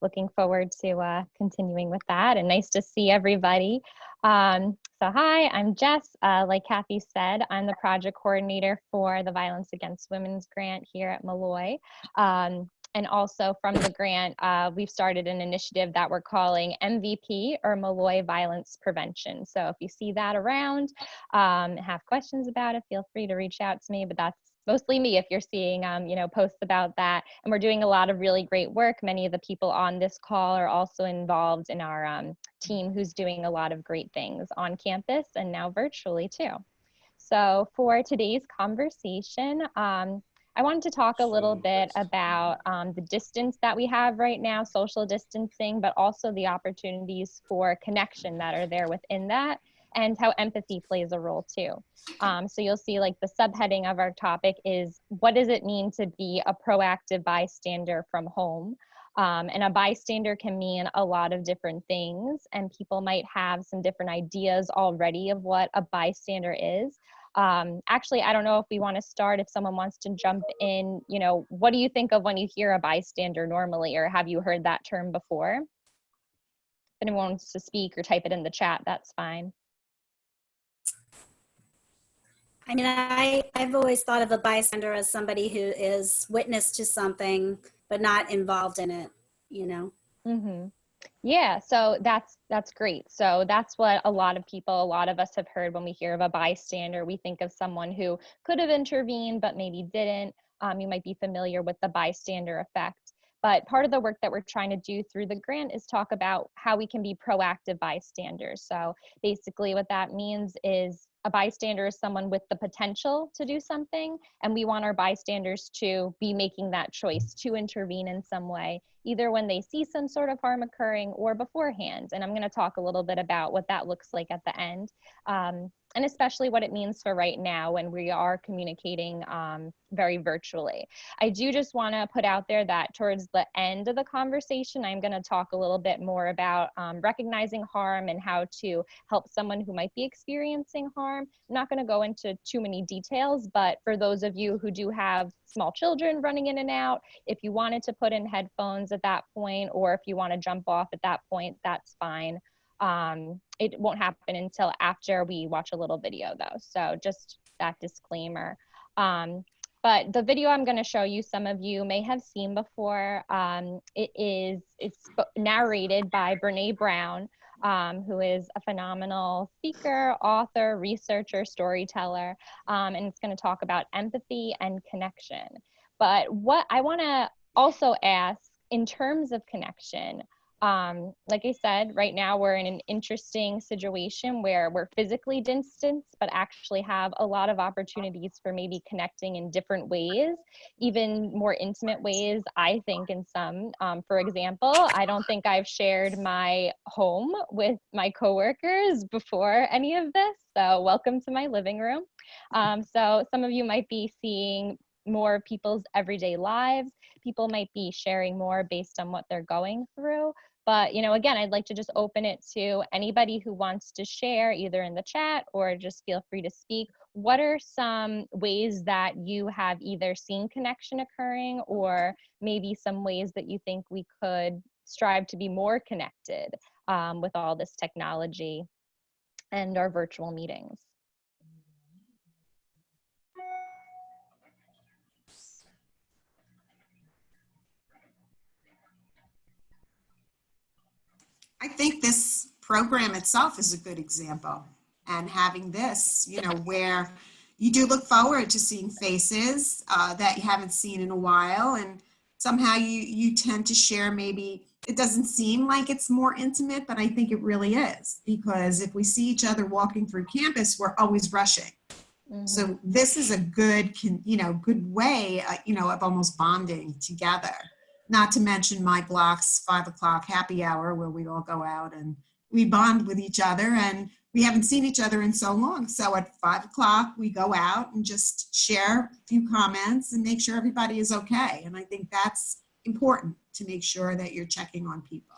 looking forward to continuing with that, and nice to see everybody. So hi, I'm Jess. Like Kathy said, I'm the project coordinator for the Violence Against Women's grant here at Molloy. And also from the grant, we've started an initiative that we're calling MVP, or Molloy Violence Prevention. So if you see that around, have questions about it, feel free to reach out to me, but that's mostly me if you're seeing posts about that. And we're doing a lot of really great work. Many of the people on this call are also involved in our team who's doing a lot of great things on campus and now virtually too. So for today's conversation, I wanted to talk a little bit about the distance that we have right now, social distancing, but also the opportunities for connection that are there within that, and how empathy plays a role too. So you'll see like the subheading of our topic is, what does it mean to be a proactive bystander from home? And a bystander can mean a lot of different things, and people might have some different ideas already of what a bystander is. Actually, I don't know if we want to start, if someone wants to jump in, what do you think of when you hear a bystander normally, or have you heard that term before? If anyone wants to speak or type it in the chat, that's fine. I mean, I've always thought of a bystander as somebody who is witness to something, but not involved in it, Mm-hmm. Yeah, so that's great. So that's what a lot of us have heard when we hear of a bystander. We think of someone who could have intervened, but maybe didn't. You might be familiar with the bystander effect. But part of the work that we're trying to do through the grant is talk about how we can be proactive bystanders. So basically what that means is a bystander is someone with the potential to do something, and we want our bystanders to be making that choice to intervene in some way, either when they see some sort of harm occurring or beforehand. And I'm going to talk a little bit about what that looks like at the end, and especially what it means for right now when we are communicating very virtually. I do just want to put out there that towards the end of the conversation, I'm going to talk a little bit more about recognizing harm and how to help someone who might be experiencing harm. I'm not going to go into too many details, but for those of you who do have small children running in and out, if you wanted to put in headphones at that point, or if you want to jump off at that point, that's fine. It won't happen until after we watch a little video though. So just that disclaimer. But the video I'm going to show you, some of you may have seen before. It's narrated by Brene Brown, who is a phenomenal speaker, author, researcher, storyteller, and it's going to talk about empathy and connection. But what I want to also ask in terms of connection, like I said, right now we're in an interesting situation where we're physically distanced, but actually have a lot of opportunities for maybe connecting in different ways, even more intimate ways, I think, in some. For example, I don't think I've shared my home with my coworkers before any of this, so welcome to my living room. So some of you might be seeing more people's everyday lives. People might be sharing more based on what they're going through. But, again, I'd like to just open it to anybody who wants to share, either in the chat or just feel free to speak. What are some ways that you have either seen connection occurring, or maybe some ways that you think we could strive to be more connected with all this technology and our virtual meetings? I think this program itself is a good example, and having this, where you do look forward to seeing faces that you haven't seen in a while, and somehow you tend to share. Maybe it doesn't seem like it's more intimate, but I think it really is, because if we see each other walking through campus, we're always rushing. Mm-hmm. So this is a good, good way, of almost bonding together. Not to mention my block's 5 o'clock happy hour, where we all go out and we bond with each other, and we haven't seen each other in so long. So at 5 o'clock, we go out and just share a few comments and make sure everybody is okay. And I think that's important, to make sure that you're checking on people.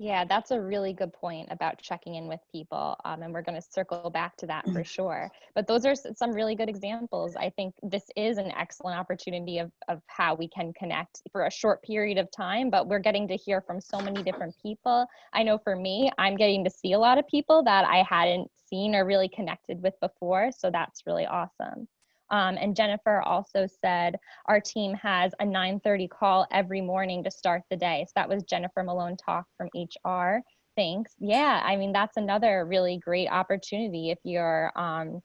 Yeah, that's a really good point about checking in with people. And we're going to circle back to that for sure. But those are some really good examples. I think this is an excellent opportunity of how we can connect for a short period of time, but we're getting to hear from so many different people. I know for me, I'm getting to see a lot of people that I hadn't seen or really connected with before. So that's really awesome. And Jennifer also said, our team has a 9:30 call every morning to start the day. So that was Jennifer Malone Talk from HR. Thanks. Yeah, I mean, that's another really great opportunity if you're,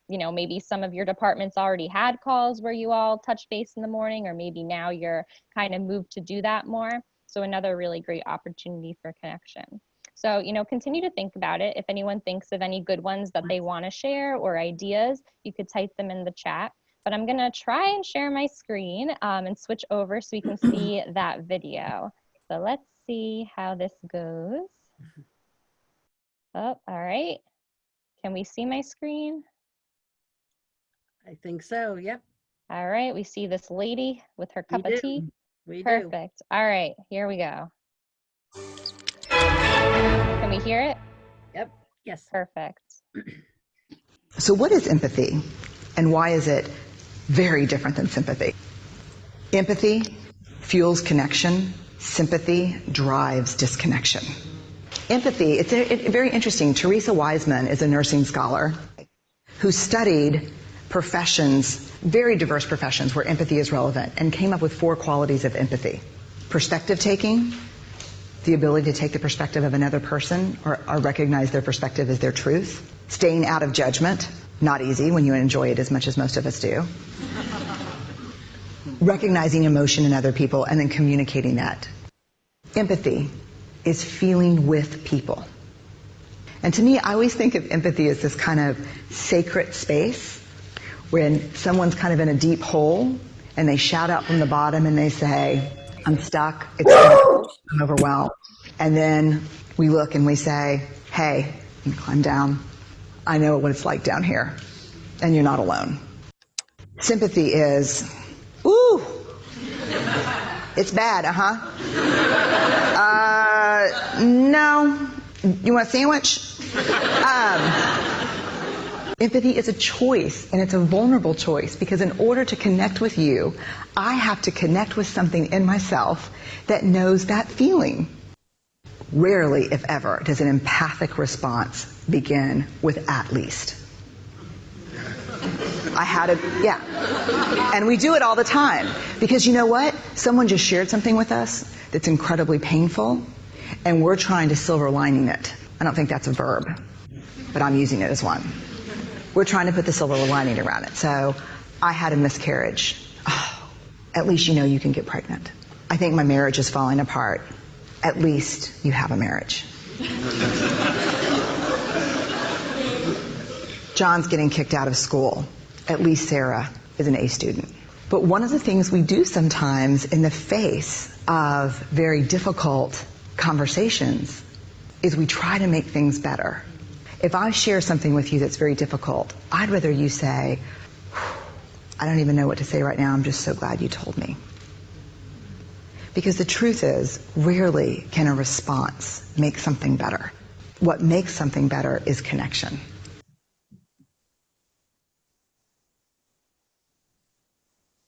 maybe some of your departments already had calls where you all touch base in the morning, or maybe now you're kind of moved to do that more. So another really great opportunity for connection. So, continue to think about it. If anyone thinks of any good ones that they want to share or ideas, you could type them in the chat. But I'm gonna try and share my screen and switch over so we can see that video. So let's see how this goes. Oh, all right. Can we see my screen? I think so. Yep. All right, we see this lady with her cup of tea. We do. Perfect. All right, here we go. Can we hear it? Yep. Yes. Perfect. So what is empathy, and why is it very different than sympathy? Empathy fuels connection. Sympathy drives disconnection. Empathy, it's very interesting. Teresa Wiseman is a nursing scholar who studied professions, very diverse professions where empathy is relevant, and came up with 4 qualities of empathy. Perspective taking, the ability to take the perspective of another person or recognize their perspective as their truth. Staying out of judgment, not easy when you enjoy it as much as most of us do. Recognizing emotion in other people and then communicating that. Empathy is feeling with people. And to me, I always think of empathy as this kind of sacred space when someone's kind of in a deep hole and they shout out from the bottom and they say, I'm stuck, I'm overwhelmed. And then we look and we say, hey, you climb down. I know what it's like down here, and you're not alone. Sympathy is, ooh, it's bad, no, you want a sandwich? Empathy is a choice, and it's a vulnerable choice, because in order to connect with you, I have to connect with something in myself that knows that feeling. Rarely, if ever, does an empathic response begin with "at least." And we do it all the time, because you know what? Someone just shared something with us that's incredibly painful, and we're trying to silver lining it. I don't think that's a verb, but I'm using it as one. We're trying to put the silver lining around it. So, I had a miscarriage. Oh, at least you know you can get pregnant. I think my marriage is falling apart. At least you have a marriage. John's getting kicked out of school. At least Sarah is an A student. But one of the things we do sometimes in the face of very difficult conversations is we try to make things better. If I share something with you that's very difficult, I'd rather you say, I don't even know what to say right now, I'm just so glad you told me. Because the truth is, rarely can a response make something better. What makes something better is connection.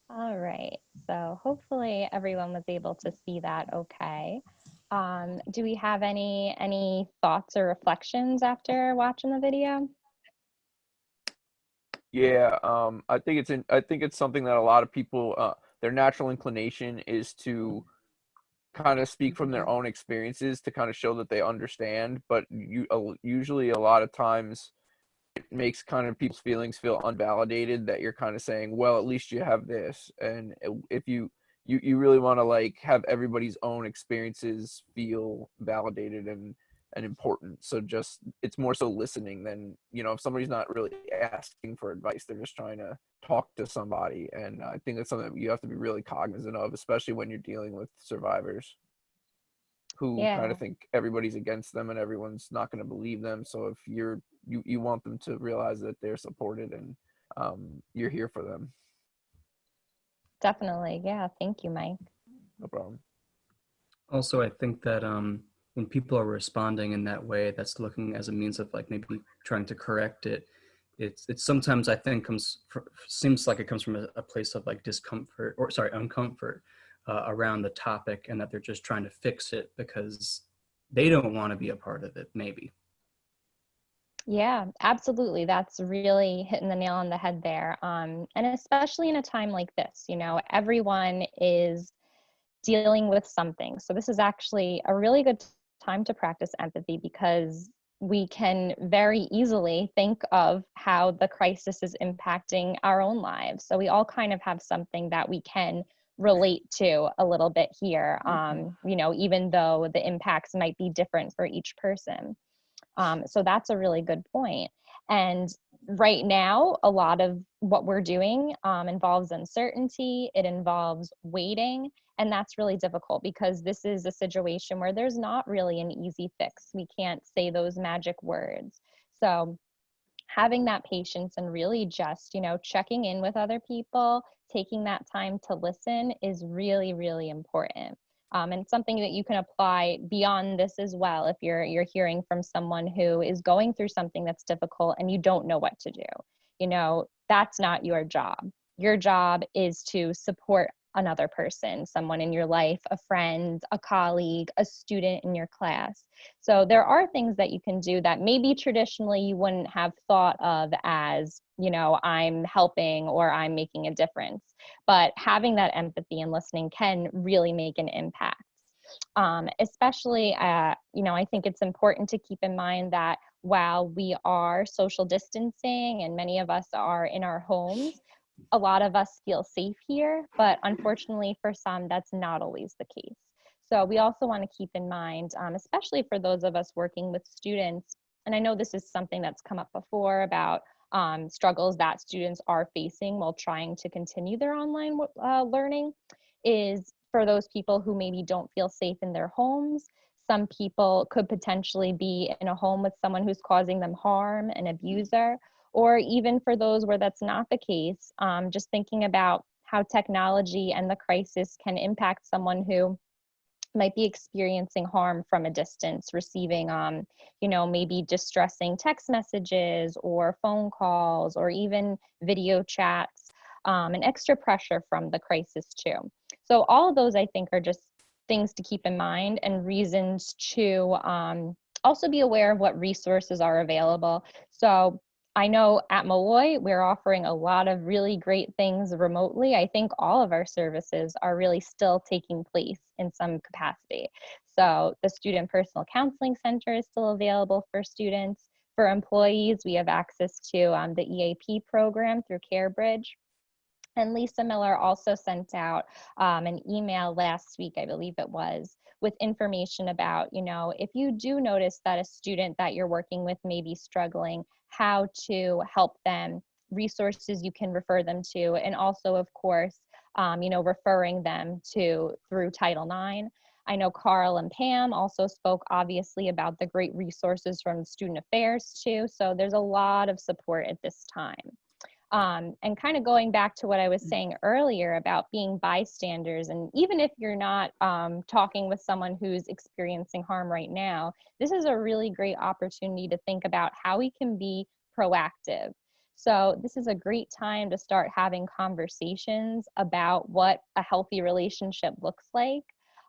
All right, so hopefully everyone was able to see that okay. Do we have any thoughts or reflections after watching the video? Yeah, I think it's something that a lot of people, their natural inclination is to kind of speak from their own experiences to kind of show that they understand, but usually a lot of times it makes kind of people's feelings feel unvalidated, that you're kind of saying, well, at least you have this. And if you really want to like have everybody's own experiences feel validated and important. So just, it's more so listening than, if somebody's not really asking for advice, they're just trying to talk to somebody. And I think that's something that you have to be really cognizant of, especially when you're dealing with survivors who kind of think everybody's against them and everyone's not going to believe them. So if you want them to realize that they're supported and you're here for them. Definitely. Yeah. Thank you, Mike. No problem. Also, I think that when people are responding in that way, that's looking as a means of like maybe trying to correct it. It's sometimes I think seems like it comes from a place of like discomfort, or sorry, uncomfort around the topic, and that they're just trying to fix it because they don't want to be a part of it, maybe. Yeah, absolutely. That's really hitting the nail on the head there. And especially in a time like this, everyone is dealing with something. So this is actually a really good time to practice empathy, because we can very easily think of how the crisis is impacting our own lives. So we all kind of have something that we can relate to a little bit here, even though the impacts might be different for each person. So that's a really good point. And right now, a lot of what we're doing involves uncertainty. It involves waiting. And that's really difficult, because this is a situation where there's not really an easy fix. We can't say those magic words. So having that patience and really just, checking in with other people, taking that time to listen is really, really important. And something that you can apply beyond this as well. If you're hearing from someone who is going through something that's difficult and you don't know what to do, that's not your job. Your job is to support another person, someone in your life, a friend, a colleague, a student in your class. So there are things that you can do that maybe traditionally you wouldn't have thought of as, I'm helping or I'm making a difference. But having that empathy and listening can really make an impact. Especially, I think it's important to keep in mind that while we are social distancing and many of us are in our homes, a lot of us feel safe here, but unfortunately for some, that's not always the case. So we also want to keep in mind, especially for those of us working with students, and I know this is something that's come up before about struggles that students are facing while trying to continue their online learning, is for those people who maybe don't feel safe in their homes. Some people could potentially be in a home with someone who's causing them harm, an abuser, or even for those where that's not the case, just thinking about how technology and the crisis can impact someone who might be experiencing harm from a distance, receiving, maybe distressing text messages or phone calls or even video chats, and extra pressure from the crisis too. So all of those, I think, are just things to keep in mind and reasons to also be aware of what resources are available. So I know at Molloy, we're offering a lot of really great things remotely. I think all of our services are really still taking place in some capacity. So the Student Personal Counseling Center is still available for students. For employees, we have access to the EAP program through CareBridge. And Lisa Miller also sent out an email last week, I believe it was, with information about, if you do notice that a student that you're working with may be struggling, how to help them, resources you can refer them to, and also, of course, referring them through Title IX. I know Carl and Pam also spoke obviously about the great resources from Student Affairs too. So there's a lot of support at this time. And kind of going back to what I was saying earlier about being bystanders, and even if you're not talking with someone who's experiencing harm right now, this is a really great opportunity to think about how we can be proactive. So this is a great time to start having conversations about what a healthy relationship looks like.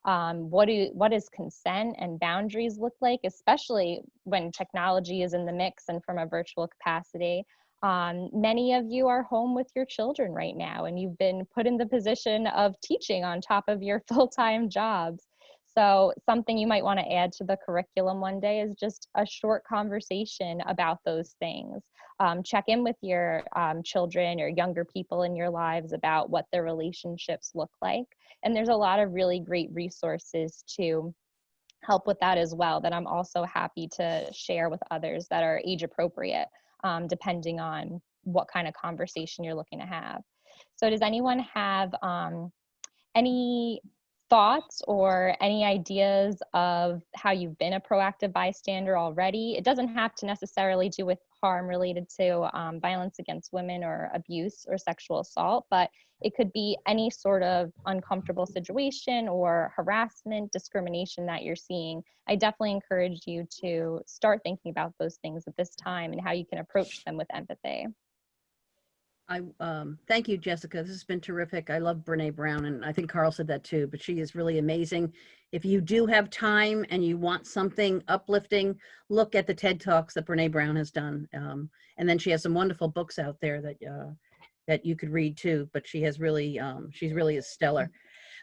What does consent and boundaries look like, especially when technology is in the mix and from a virtual capacity. Many of you are home with your children right now, and you've been put in the position of teaching on top of your full-time jobs. So something you might want to add to the curriculum one day is just a short conversation about those things. Check in with your children or younger people in your lives about what their relationships look like. And there's a lot of really great resources to help with that as well, that I'm also happy to share with others that are age appropriate, depending on what kind of conversation you're looking to have. So does anyone have any thoughts or any ideas of how you've been a proactive bystander already? It doesn't have to necessarily do with harm related to violence against women or abuse or sexual assault, but it could be any sort of uncomfortable situation or harassment, discrimination that you're seeing. I definitely encourage you to start thinking about those things at this time and how you can approach them with empathy. Thank you, Jessica. This has been terrific. I love Brene Brown, and I think Carl said that too, but she is really amazing. If you do have time and you want something uplifting, look at the TED Talks that Brene Brown has done. And then she has some wonderful books out there that you could read too, but she has really, she's really stellar.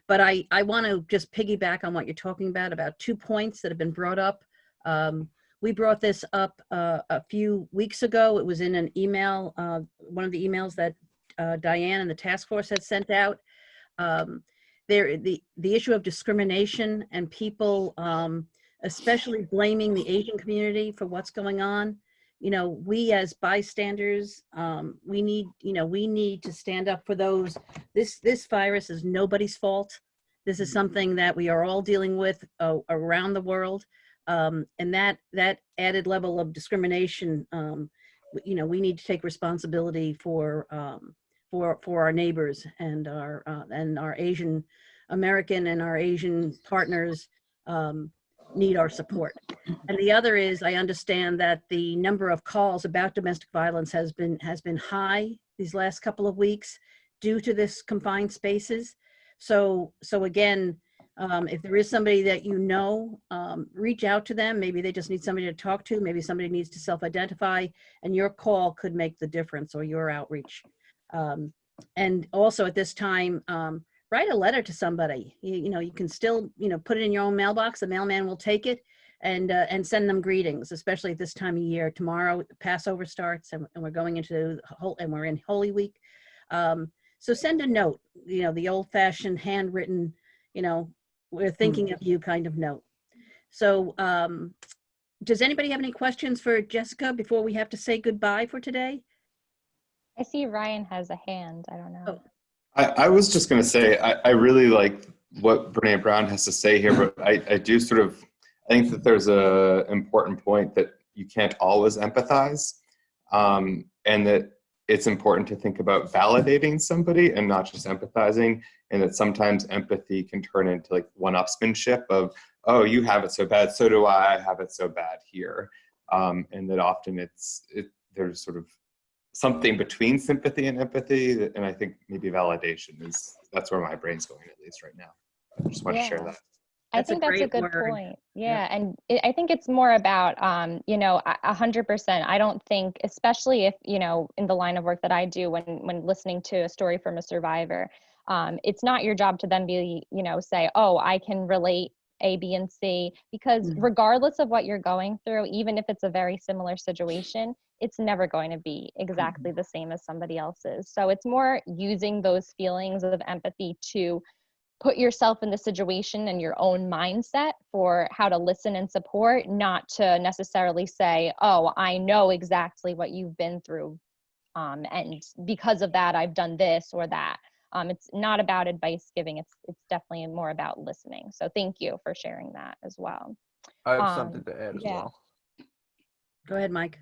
But I want to just piggyback on what you're talking about 2 points that have been brought up. We brought this up a few weeks ago. It was in an email, one of the emails that Diane and the task force had sent out. The issue of discrimination and people, especially blaming the Asian community for what's going on. You know, we as bystanders, we need to stand up for those. This virus is nobody's fault. This is something that we are all dealing with around the world. And that added level of discrimination, you know, we need to take responsibility for our neighbors and our Asian American and our Asian partners need our support. And the other is, I understand that the number of calls about domestic violence has been high these last couple of weeks due to this confined spaces. So again, if there is somebody that you know, reach out to them. Maybe they just need somebody to talk to. Maybe somebody needs to self-identify, and your call could make the difference, or your outreach. And also at this time, write a letter to somebody. You know, you can still, you know, put it in your own mailbox. The mailman will take it and send them greetings, especially at this time of year. Tomorrow, Passover starts, and we're going into and we're in Holy Week. So send a note. You know, the old-fashioned handwritten, you know, we're thinking of you kind of note. So does anybody have any questions for Jessica before we have to say goodbye for today? I see Ryan has a hand. I don't know. Oh. I was just going to say, I really like what Brene Brown has to say here, but I do sort of, I think that there's a important point that you can't always empathize, and that it's important to think about validating somebody and not just empathizing, and that sometimes empathy can turn into like one-upsmanship of, oh, you have it so bad, so do I have it so bad here, and that often there's sort of something between sympathy and empathy, and I think maybe validation that's where my brain's going, at least right now. I just want to share that. I think that's a good point. Yeah. And I think it's more about, you know, 100%. I don't think, especially if, you know, in the line of work that I do, when listening to a story from a survivor, it's not your job to then be, you know, say, oh, I can relate A, B, and C, because regardless of what you're going through, even if it's a very similar situation, it's never going to be exactly the same as somebody else's. So it's more using those feelings of empathy to put yourself in the situation and your own mindset for how to listen and support, not to necessarily say, oh, I know exactly what you've been through, and because of that, I've done this or that. It's not about advice giving. It's definitely more about listening. So thank you for sharing that as well. I have something to add as well. Go ahead, Mike.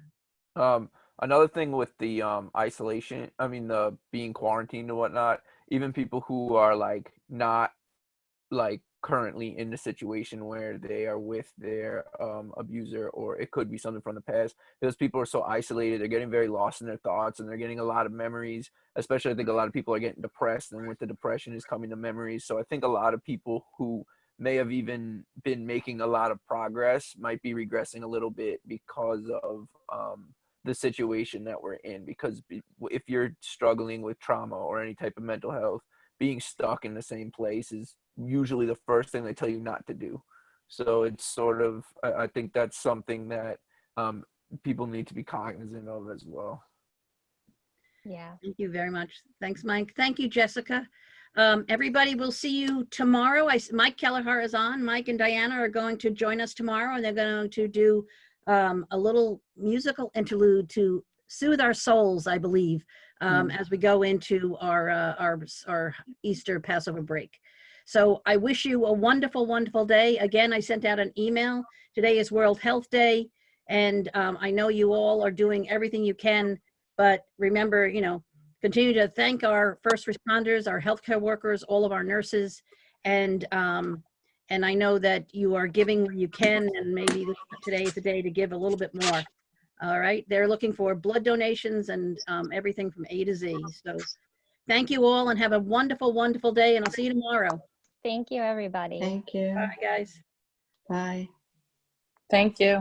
Another thing with the isolation, I mean, the being quarantined and whatnot, even people who are like not like currently in the situation where they are with their abuser, or it could be something from the past, those people are so isolated, they're getting very lost in their thoughts, and they're getting a lot of memories. Especially, I think a lot of people are getting depressed, and with the depression is coming the memories. So I think a lot of people who may have even been making a lot of progress might be regressing a little bit because of the situation that we're in. Because if you're struggling with trauma or any type of mental health, being stuck in the same place is usually the first thing they tell you not to do. So it's sort of, I think that's something that people need to be cognizant of as well. Yeah. Thank you very much. Thanks, Mike. Thank you, Jessica. Everybody, we'll see you tomorrow. Mike Kelleher is on. Mike and Diana are going to join us tomorrow, and they're going to do a little musical interlude to soothe our souls, I believe, as we go into our Easter Passover break. So I wish you a wonderful, wonderful day. Again, I sent out an email. Today is World Health Day. And I know you all are doing everything you can, but remember, continue to thank our first responders, our healthcare workers, all of our nurses, and I know that you are giving when you can, and maybe today is the day to give a little bit more. All right, they're looking for blood donations and everything from A to Z. So thank you all and have a wonderful, wonderful day, and I'll see you tomorrow. Thank you, everybody. Thank you. Bye, guys. Bye. Thank you.